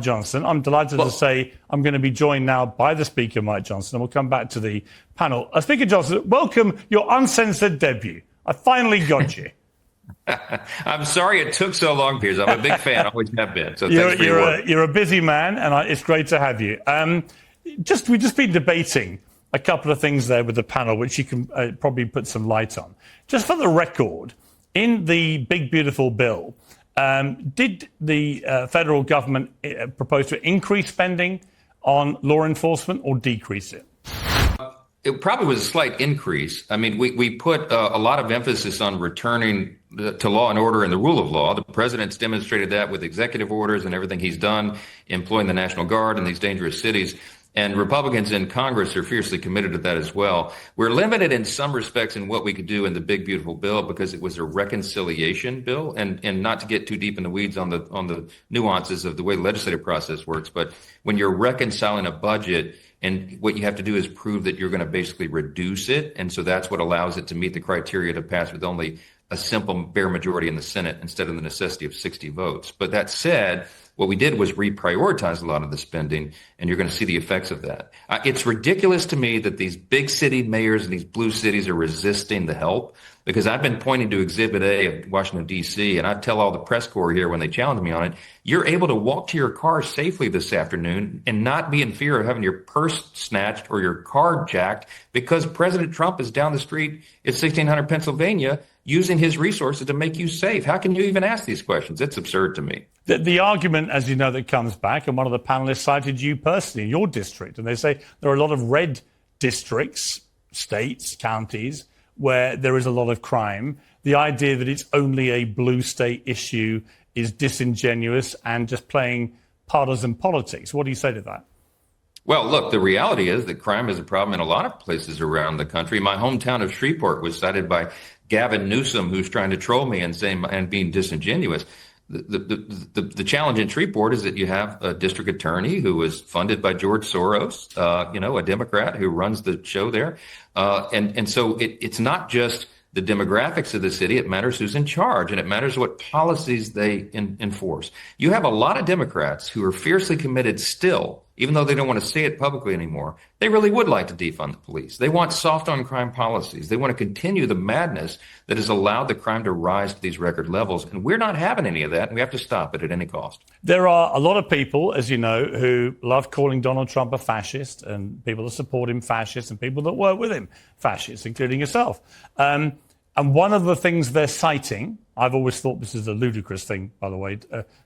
Johnson. I'm delighted to say I'm going to be joined now by the Speaker, Mike Johnson, and we'll come back to the panel. Speaker Johnson, welcome your uncensored debut. I finally got you. I'm sorry it took so long, Piers. I'm a big fan, always have been. So you're a busy man, and it's great to have you. We've just been debating a couple of things there with the panel, which you can probably put some light on. Just for the record, in the big, beautiful bill, did the federal government propose to increase spending on law enforcement or decrease it? It probably was a slight increase. I mean, we put a lot of emphasis on returning to law and order and the rule of law. The president's demonstrated that with executive orders and everything he's done, employing the National Guard in these dangerous cities. And Republicans in Congress are fiercely committed to that as well. We're limited in some respects in what we could do in the big, beautiful bill because it was a reconciliation bill, and not to get too deep in the weeds on the nuances of the way the legislative process works. But when you're reconciling a budget, and what you have to do is prove that you're going to basically reduce it. And so that's what allows it to meet the criteria to pass with only a simple bare majority in the Senate instead of the necessity of 60 votes. But that said, what we did was reprioritize a lot of the spending, and you're going to see the effects of that. It's ridiculous to me that these big city mayors in these blue cities are resisting the help, because I've been pointing to Exhibit A of Washington, D.C., and I tell all the press corps here when they challenge me on it, you're able to walk to your car safely this afternoon and not be in fear of having your purse snatched or your car jacked because President Trump is down the street at 1600 Pennsylvania using his resources to make you safe. How can you even ask these questions? It's absurd to me. The argument, as you know, that comes back, and one of the panelists cited you personally in your district, and they say there are a lot of red districts, states, counties, where there is a lot of crime. The idea that it's only a blue state issue is disingenuous and just playing partisan politics. What do you say to that? Well, look, the reality is that crime is a problem in a lot of places around the country. My hometown of Shreveport was cited by Gavin Newsom, who's trying to troll me and being disingenuous. The challenge in Shreveport is that you have a district attorney who was funded by George Soros, a Democrat who runs the show there. And so it's not just the demographics of the city. It matters who's in charge, and it matters what policies they enforce. You have a lot of Democrats who are fiercely committed still, even though they don't want to say it publicly anymore. They really would like to defund the police. They want soft on crime policies. They want to continue the madness that has allowed the crime to rise to these record levels. And we're not having any of that, and we have to stop it at any cost. There are a lot of people, as you know, who love calling Donald Trump a fascist, and people that support him fascist, and people that work with him fascists, including yourself. And one of the things they're citing, I've always thought this is a ludicrous thing, by the way,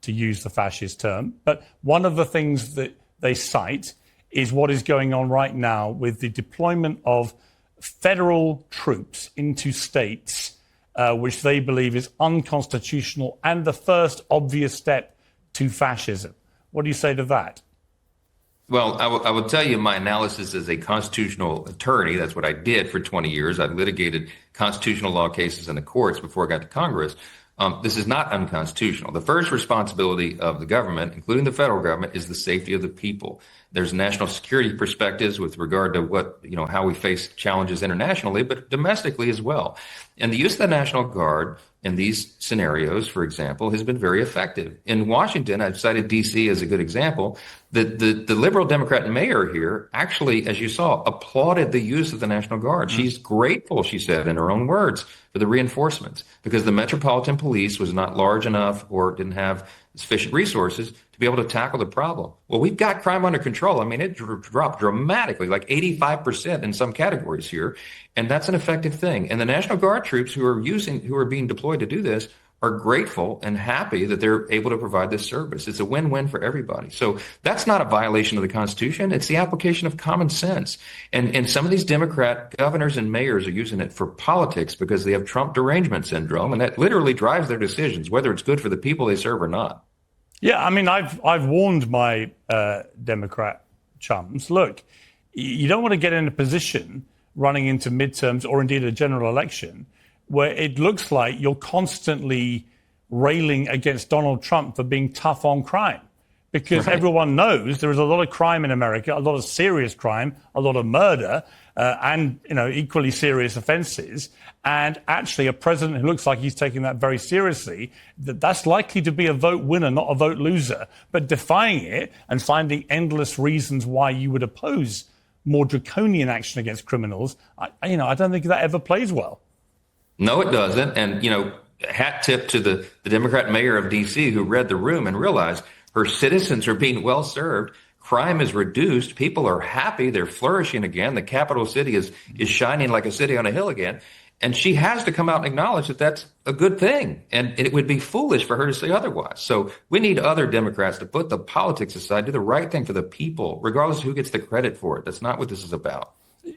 to use the fascist term, but one of the things that they cite is what is going on right now with the deployment of federal troops into states, which they believe is unconstitutional and the first obvious step to fascism. What do you say to that? Well, I will tell you my analysis as a constitutional attorney. That's what I did for 20 years. I litigated constitutional law cases in the courts before I got to Congress. This is not unconstitutional. The first responsibility of the government, including the federal government, is the safety of the people. There's national security perspectives with regard to how we face challenges internationally, but domestically as well. And the use of the National Guard in these scenarios, for example, has been very effective. In Washington, I've cited D.C. as a good example. The liberal Democrat mayor here actually, as you saw, applauded the use of the National Guard. She's grateful, she said in her own words, for the reinforcements because the Metropolitan Police was not large enough or didn't have sufficient resources to be able to tackle the problem. Well, we've got crime under control. I mean, it dropped dramatically, like 85% in some categories here. And that's an effective thing. And the National Guard troops who are being deployed to do this are grateful and happy that they're able to provide this service. It's a win-win for everybody. So that's not a violation of the Constitution. It's the application of common sense. And some of these Democrat governors and mayors are using it for politics because they have Trump derangement syndrome, and that literally drives their decisions, whether it's good for the people they serve or not. Yeah, I mean, I've warned my Democrat chums, look, you don't want to get in a position running into midterms or indeed a general election where it looks like you're constantly railing against Donald Trump for being tough on crime. because Right. everyone knows there is a lot of crime in America, a lot of serious crime, a lot of murder, and equally serious offences. And actually, a president who looks like he's taking that very seriously, that's likely to be a vote winner, not a vote loser. But defying it and finding endless reasons why you would oppose more draconian action against criminals, I don't think that ever plays well. No, it doesn't. And, hat tip to the Democrat mayor of D.C. who read the room and realized her citizens are being well served. Crime is reduced. People are happy. They're flourishing again. The capital city is shining like a city on a hill again. And she has to come out and acknowledge that that's a good thing. And it would be foolish for her to say otherwise. So we need other Democrats to put the politics aside, do the right thing for the people, regardless of who gets the credit for it. That's not what this is about.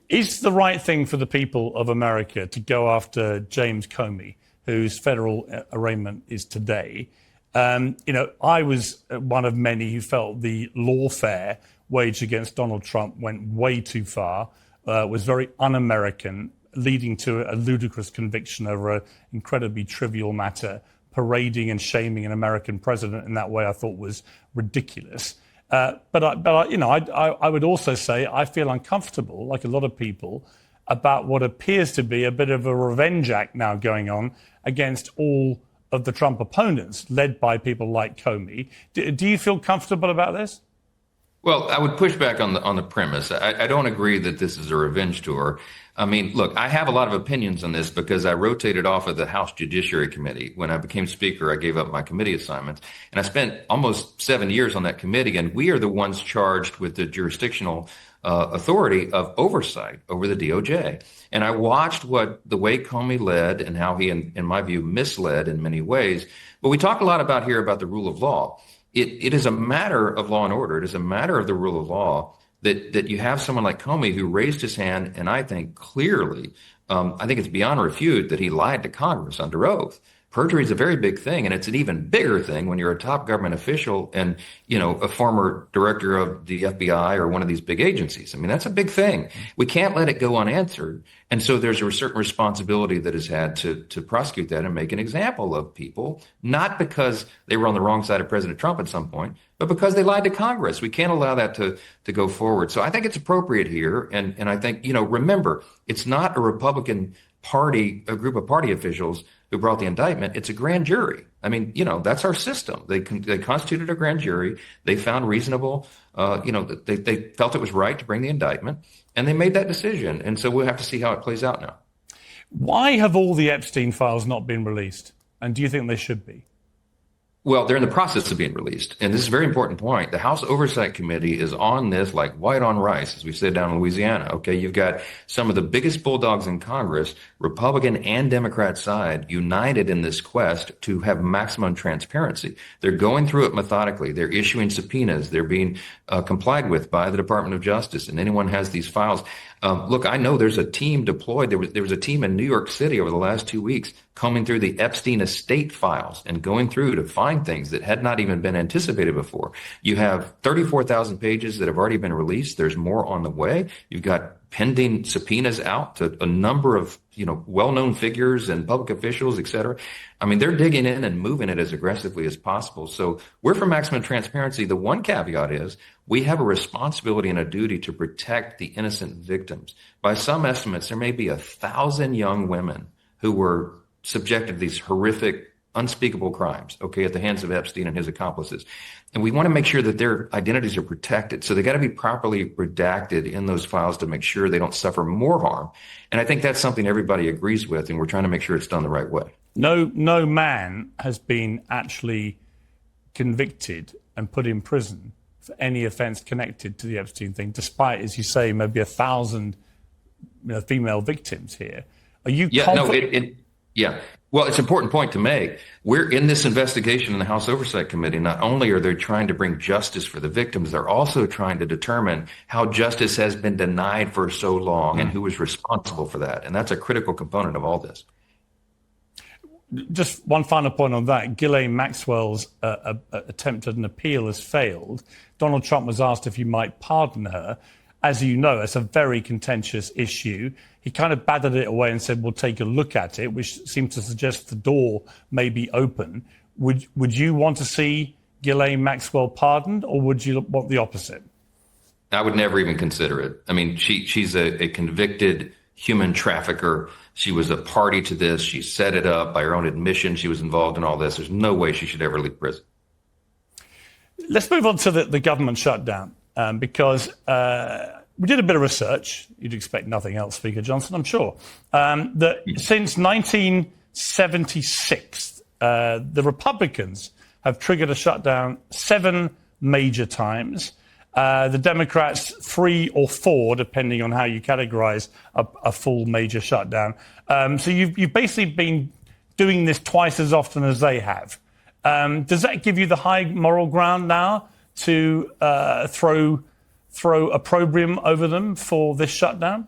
Is the right thing for the people of America to go after James Comey, whose federal arraignment is today? I was one of many who felt the lawfare waged against Donald Trump went way too far, was very un-American, leading to a ludicrous conviction over an incredibly trivial matter. Parading and shaming an American president in that way, I thought was ridiculous. But I would also say I feel uncomfortable, like a lot of people, about what appears to be a bit of a revenge act now going on against all of the Trump opponents, led by people like Comey. Do you feel comfortable about this? Well, I would push back on the premise. I don't agree that this is a revenge tour. I mean, look, I have a lot of opinions on this because I rotated off of the House Judiciary Committee. When I became Speaker, I gave up my committee assignments. And I spent almost 7 years on that committee. And we are the ones charged with the jurisdictional authority of oversight over the DOJ. And I watched the way Comey led and how he, in my view, misled in many ways. But we talk a lot about the rule of law. It is a matter of law and order. It is a matter of the rule of law that you have someone like Comey who raised his hand, and I think clearly, I think it's beyond refute that he lied to Congress under oath. Perjury is a very big thing, and it's an even bigger thing when you're a top government official and, a former director of the FBI or one of these big agencies. I mean, that's a big thing. We can't let it go unanswered. And so there's a certain responsibility that is had to prosecute that and make an example of people, not because they were on the wrong side of President Trump at some point, but because they lied to Congress. We can't allow that to go forward. So I think it's appropriate here. And I think, remember, it's not a Republican Party, a group of party officials who brought the indictment. It's a grand jury. I mean, that's our system. They constituted a grand jury. They found reasonable, they felt it was right to bring the indictment, and they made that decision. And so we'll have to see how it plays out now. Why have all the Epstein files not been released? And do you think they should be? Well, they're in the process of being released. And this is a very important point. The House Oversight Committee is on this like white on rice, as we said down in Louisiana. Okay, you've got some of the biggest bulldogs in Congress, Republican and Democrat side, united in this quest to have maximum transparency. They're going through it methodically. They're issuing subpoenas. They're being complied with by the Department of Justice. And anyone has these files. Look, I know there's a team deployed. There was a team in New York City over the last 2 weeks combing through the Epstein estate files and going through to find things that had not even been anticipated before. You have 34,000 pages that have already been released. There's more on the way. You've got pending subpoenas out to a number of, well-known figures and public officials, et cetera. I mean, they're digging in and moving it as aggressively as possible. So we're for maximum transparency. The one caveat is we have a responsibility and a duty to protect the innocent victims. By some estimates, there may be 1,000 young women who were subjected to these horrific, unspeakable crimes, at the hands of Epstein and his accomplices. And we want to make sure that their identities are protected. So they got to be properly redacted in those files to make sure they don't suffer more harm. And I think that's something everybody agrees with, and we're trying to make sure it's done the right way. No man has been actually convicted and put in prison for any offense connected to the Epstein thing, despite, as you say, maybe 1,000 female victims here. Are you confident? Yeah. Well, it's an important point to make. We're in this investigation in the House Oversight Committee. Not only are they trying to bring justice for the victims, they're also trying to determine how justice has been denied for so long and who is responsible for that. And that's a critical component of all this. Just one final point on that. Ghislaine Maxwell's attempt at an appeal has failed. Donald Trump was asked if he might pardon her. As you know, it's a very contentious issue. He kind of batted it away and said, we'll take a look at it, which seems to suggest the door may be open. Would you want to see Ghislaine Maxwell pardoned, or would you want the opposite? I would never even consider it. I mean, she's a convicted human trafficker. She was a party to this. She set it up by her own admission. She was involved in all this. There's no way she should ever leave prison. Let's move on to the government shutdown, because we did a bit of research. You'd expect nothing else, Speaker Johnson, I'm sure. That since 1976, the Republicans have triggered a shutdown 7 major times. The Democrats 3 or 4, depending on how you categorize a full major shutdown. So you've basically been doing this twice as often as they have. Does that give you the high moral ground now to throw opprobrium over them for this shutdown?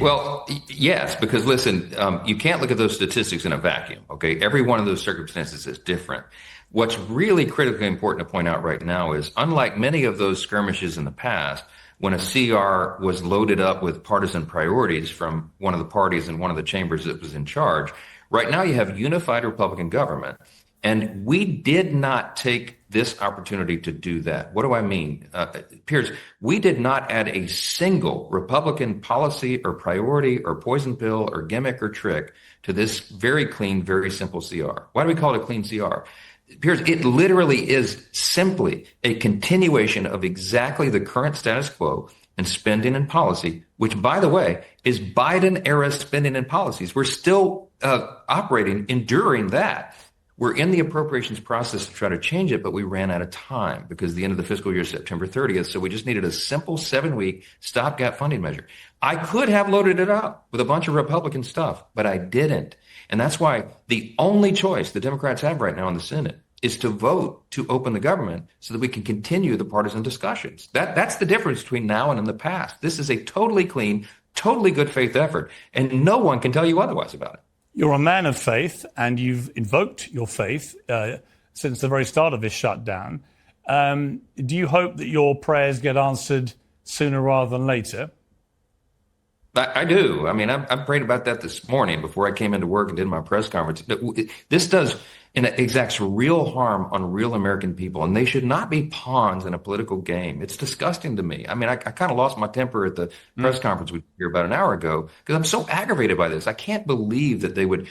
Well, yes, because listen, you can't look at those statistics in a vacuum, okay? Every one of those circumstances is different. What's really critically important to point out right now is, unlike many of those skirmishes in the past, when a CR was loaded up with partisan priorities from one of the parties in one of the chambers that was in charge, right now you have unified Republican government. And we did not take this opportunity to do that. What do I mean? Piers, we did not add a single Republican policy or priority or poison pill or gimmick or trick to this very clean, very simple CR. Why do we call it a clean CR? Piers, it literally is simply a continuation of exactly the current status quo in spending and policy, which, by the way, is Biden-era spending and policies. We're still operating, enduring that. We're in the appropriations process to try to change it, but we ran out of time because the end of the fiscal year is September 30th. So we just needed a simple 7-week stopgap funding measure. I could have loaded it up with a bunch of Republican stuff, but I didn't. And that's why the only choice the Democrats have right now in the Senate is to vote to open the government so that we can continue the partisan discussions. That's the difference between now and in the past. This is a totally clean, totally good faith effort, and no one can tell you otherwise about it. You're a man of faith, and you've invoked your faith since the very start of this shutdown. Do you hope that your prayers get answered sooner rather than later? I do. I mean, I prayed about that this morning before I came into work and did my press conference. This does and it exacts real harm on real American people, and they should not be pawns in a political game. It's disgusting to me. I mean, I kind of lost my temper at the press conference we here about an hour ago because I'm so aggravated by this. I can't believe that they would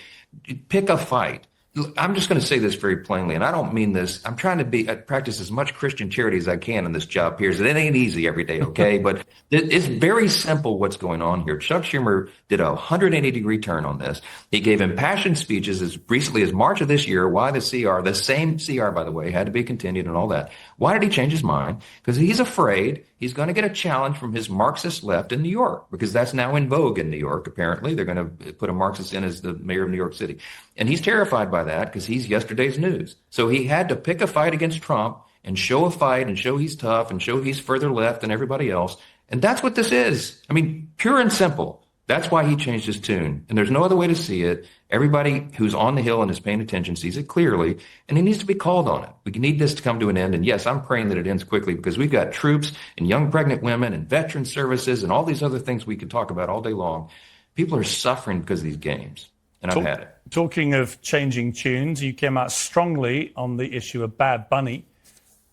pick a fight. I'm just going to say this very plainly, and I don't mean this. I'm trying to practice as much Christian charity as I can in this job, Piers. It ain't easy every day, okay? But it's very simple what's going on here. Chuck Schumer did a 180-degree turn on this. He gave impassioned speeches as recently as March of this year why the CR, the same CR, by the way, had to be continued and all that. Why did he change his mind? Because he's afraid he's going to get a challenge from his Marxist left in New York, because that's now in vogue in New York, apparently. They're going to put a Marxist in as the mayor of New York City. And he's terrified by that because he's yesterday's news. So he had to pick a fight against Trump and show a fight and show he's tough and show he's further left than everybody else. And that's what this is. I mean, pure and simple. That's why he changed his tune. And there's no other way to see it. Everybody who's on the Hill and is paying attention sees it clearly, and he needs to be called on it. We need this to come to an end. And yes, I'm praying that it ends quickly, because we've got troops and young pregnant women and veteran services and all these other things we could talk about all day long. People are suffering because of these games, and I've had it. Talking of changing tunes, you came out strongly on the issue of Bad Bunny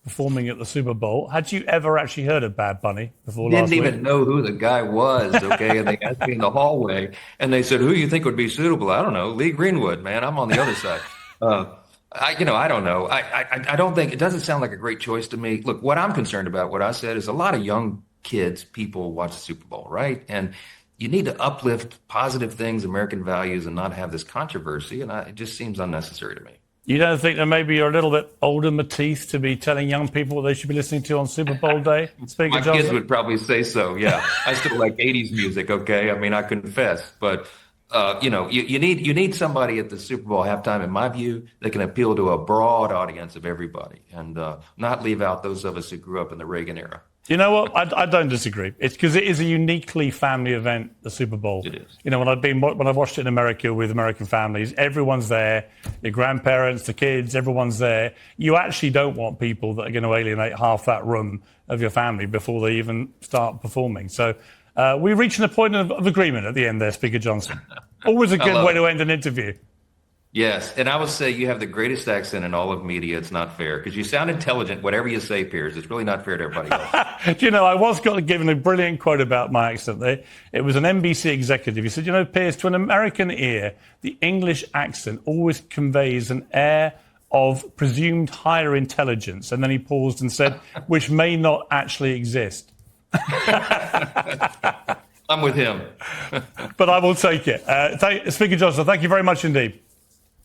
performing at the Super Bowl. Had you ever actually heard of Bad Bunny before last week? Didn't even know who the guy was, okay? And they asked me in the hallway, and they said, who you think would be suitable? I don't know. Lee Greenwood, man. I'm on the other side. I don't know. I don't think, it doesn't sound like a great choice to me. Look, what I'm concerned about, what I said, is a lot of young kids, people watch the Super Bowl, right? And you need to uplift positive things, American values, and not have this controversy. And it just seems unnecessary to me. You don't think that maybe you're a little bit older, Matisse, to be telling young people what they should be listening to on Super Bowl day? My kids would probably say so, yeah. I still like 80s music, okay? I mean, I confess. But, you need somebody at the Super Bowl halftime, in my view, that can appeal to a broad audience of everybody and not leave out those of us who grew up in the Reagan era. You know what? I don't disagree. It's because it is a uniquely family event, the Super Bowl. It is. You know, when I watched it in America with American families, everyone's there. Your grandparents, the kids, everyone's there. You actually don't want people that are going to alienate half that room of your family before they even start performing. So we're reaching a point of agreement at the end there, Speaker Johnson. Always a good way to end an interview. Yes, and I would say you have the greatest accent in all of media. It's not fair because you sound intelligent, whatever you say, Piers. It's really not fair to everybody else. Do you know, I was given a brilliant quote about my accent there. It was an NBC executive. He said, you know, Piers, to an American ear, the English accent always conveys an air of presumed higher intelligence. And then he paused and said, which may not actually exist. I'm with him. But I will take it. Speaker Johnson, thank you very much indeed.